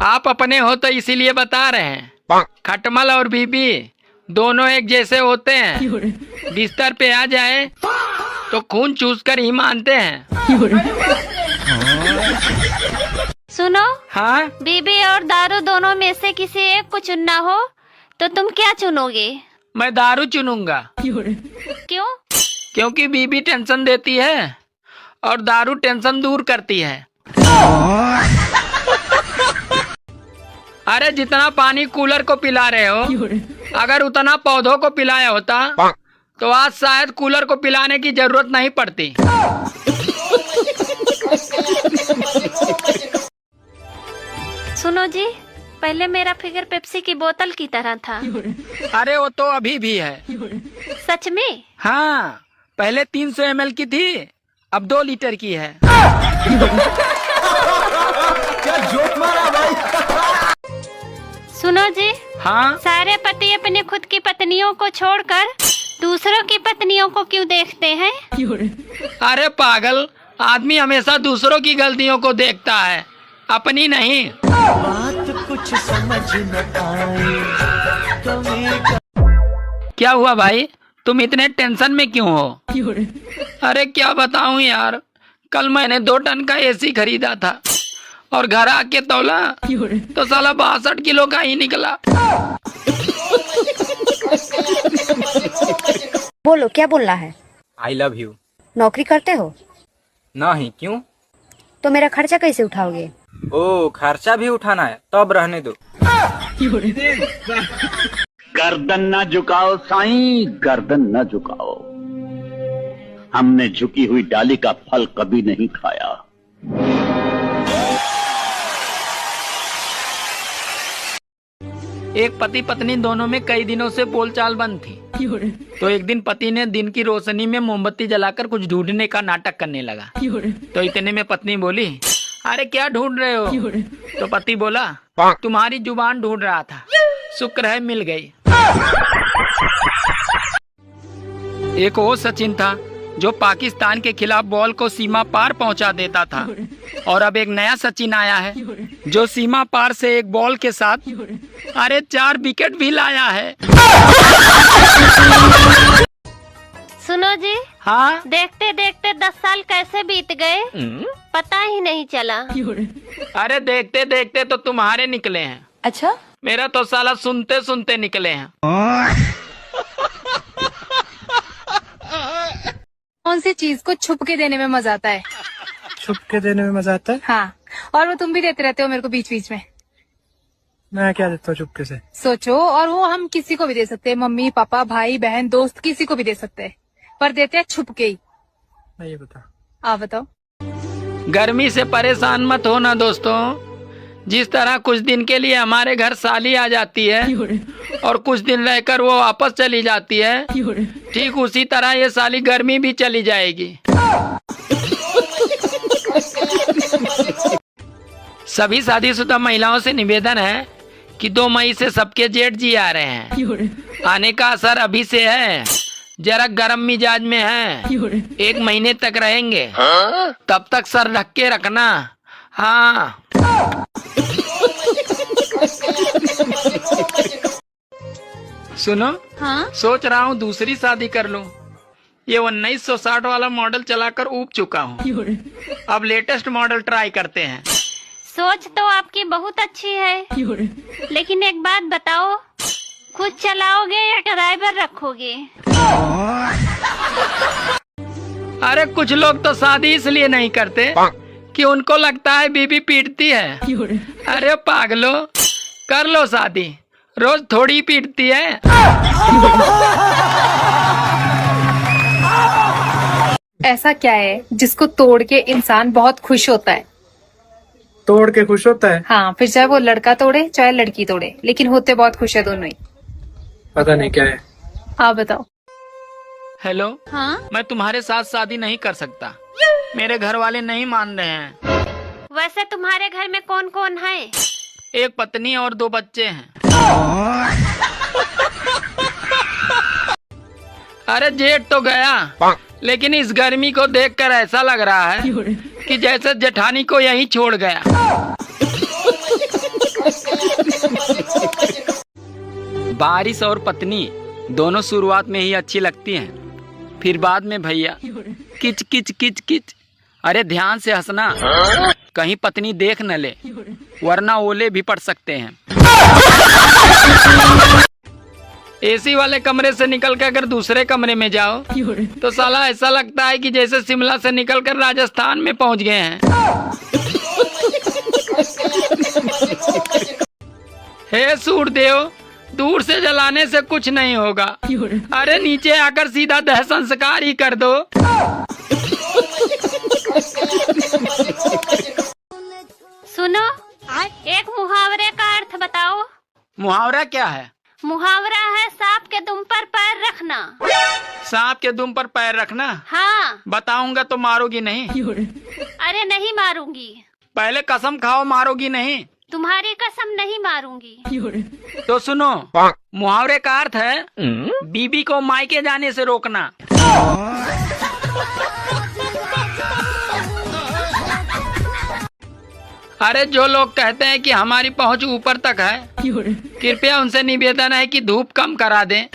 आप अपने हो तो इसीलिए बता रहे हैं। खटमल और बीबी दोनों एक जैसे होते हैं। बिस्तर पे आ जाए तो खून चूस कर ही मानते हैं। सुनो, हाँ, बीबी और दारू दोनों में से किसी एक को चुनना हो तो तुम क्या चुनोगे? मैं दारू चुनूंगा। क्यों? क्योंकि बीबी टेंशन देती है और दारू टेंशन दूर करती है। अरे जितना पानी कूलर को पिला रहे हो, अगर उतना पौधों को पिलाया होता तो आज शायद कूलर को पिलाने की जरूरत नहीं पड़ती। सुनो जी, पहले मेरा फिगर पेप्सी की बोतल की तरह था। अरे वो तो अभी भी है। सच में? हाँ, पहले 300 ml की थी, अब 2 लीटर की है। क्या जोक मारा भाई। सुनो जी, हाँ, सारे पति अपने खुद की पत्नियों को छोड़कर दूसरों की पत्नियों को क्यों देखते हैं? अरे पागल, आदमी हमेशा दूसरों की गलतियों को देखता है, अपनी नहीं। बात कुछ समझ न आए। क्या हुआ भाई, तुम इतने टेंशन में क्यों हो? अरे क्या बताऊं यार, कल मैंने 2 टन का एसी खरीदा था और घर आके तौला तो साला 62 किलो का ही निकला। बोलो, क्या बोलना है? I love you. नौकरी करते हो? नहीं, क्यों? तो मेरा खर्चा कैसे उठाओगे? ओ, खर्चा भी उठाना है, तब रहने दो। गर्दन न झुकाओ साईं, गर्दन न झुकाओ। हमने झुकी हुई डाली का फल कभी नहीं खाया। एक पति पत्नी दोनों में कई दिनों से बोलचाल बंद थी। तो एक दिन पति ने दिन की रोशनी में मोमबत्ती जलाकर कुछ ढूंढने का नाटक करने लगा। तो इतने में पत्नी बोली, अरे क्या ढूंढ रहे हो? तो पति बोला, तुम्हारी जुबान ढूंढ रहा था, शुक्र है मिल गई। एक वो सचिन था जो पाकिस्तान के खिलाफ बॉल को सीमा पार पहुंचा देता था, और अब एक नया सचिन आया है जो सीमा पार से एक बॉल के साथ 4 विकेट भी लाया है। सुनो जी, हाँ, देखते देखते 10 साल कैसे बीत गए पता ही नहीं चला। अरे देखते देखते तो तुम्हारे निकले हैं। अच्छा, मेरा तो साला सुनते सुनते निकले हैं। कौन सी चीज को छुप के देने में मजा आता है? छुप के देने में मजा आता है? हाँ, और वो तुम भी देते रहते हो मेरे को बीच बीच में। मैं क्या देता हूँ चुपके से? सोचो, और वो हम किसी को भी दे सकते हैं, मम्मी पापा भाई बहन दोस्त किसी को भी दे सकते हैं, पर देते हैं छुप के ही। नहीं बता। आप बताओ। गर्मी से परेशान मत होना दोस्तों। जिस तरह कुछ दिन के लिए हमारे घर साली आ जाती है और कुछ दिन रहकर वो वापस चली जाती है, ठीक उसी तरह ये साली गर्मी भी चली जाएगी। सभी शादीशुदा महिलाओं से निवेदन है कि 2 मई से सबके जेठ जी आ रहे हैं। आने का असर अभी से है, जरा गर्म मिजाज में है। 1 महीने तक रहेंगे, तब तक सर ढक के रखना। हाँ, सुनो, हाँ, सोच रहा हूँ दूसरी शादी कर लूँ। ये 1960 वाला मॉडल चलाकर ऊब चुका हूँ, अब लेटेस्ट मॉडल ट्राई करते हैं। सोच तो आपकी बहुत अच्छी है, लेकिन एक बात बताओ, खुद चलाओगे या ड्राइवर रखोगे? अरे कुछ लोग तो शादी इसलिए नहीं करते कि उनको लगता है बीबी पीटती है। अरे पागलो, कर लो शादी, रोज थोड़ी पीटती है। ऐसा क्या है जिसको तोड़ के इंसान बहुत खुश होता है? तोड़ के खुश होता है? हाँ, फिर चाहे वो लड़का तोड़े चाहे लड़की तोड़े, लेकिन होते बहुत खुश है दोनों ही। पता नहीं क्या है। आप बताओ। हेलो, हाँ, मैं तुम्हारे साथ शादी नहीं कर सकता, मेरे घर वाले नहीं मान रहे हैं। वैसे तुम्हारे घर में कौन कौन है? एक पत्नी और 2 बच्चे हैं। अरे जेठ तो गया, लेकिन इस गर्मी को देखकर ऐसा लग रहा है कि जैसे जेठानी को यहीं छोड़ गया। बारिश और पत्नी दोनों शुरुआत में ही अच्छी लगती हैं, फिर बाद में भैया किच किच किच किच। अरे ध्यान से हंसना, कहीं पत्नी देख न ले, वरना ओले भी पड़ सकते हैं। एसी वाले कमरे से निकल कर अगर दूसरे कमरे में जाओ तो साला ऐसा लगता है कि जैसे शिमला से निकलकर राजस्थान में पहुंच गए हैं। हे सूरदेव, दूर से जलाने से कुछ नहीं होगा, अरे नीचे आकर सीधा दह संस्कार ही कर दो। सुनो, एक मुहावरे का अर्थ बताओ। मुहावरा क्या है? मुहावरा है सांप के दुम पर पैर रखना। सांप के दुम पर पैर रखना? हाँ। बताऊंगा तो मारोगी नहीं? अरे नहीं मारूंगी। पहले कसम खाओ, मारोगी नहीं? तुम्हारी कसम नहीं मारूंगी। तो सुनो, मुहावरे का अर्थ है बीबी को मायके जाने से रोकना। अरे जो लोग कहते हैं कि हमारी पहुंच ऊपर तक है, कृपया उनसे निवेदन है कि धूप कम करा दें।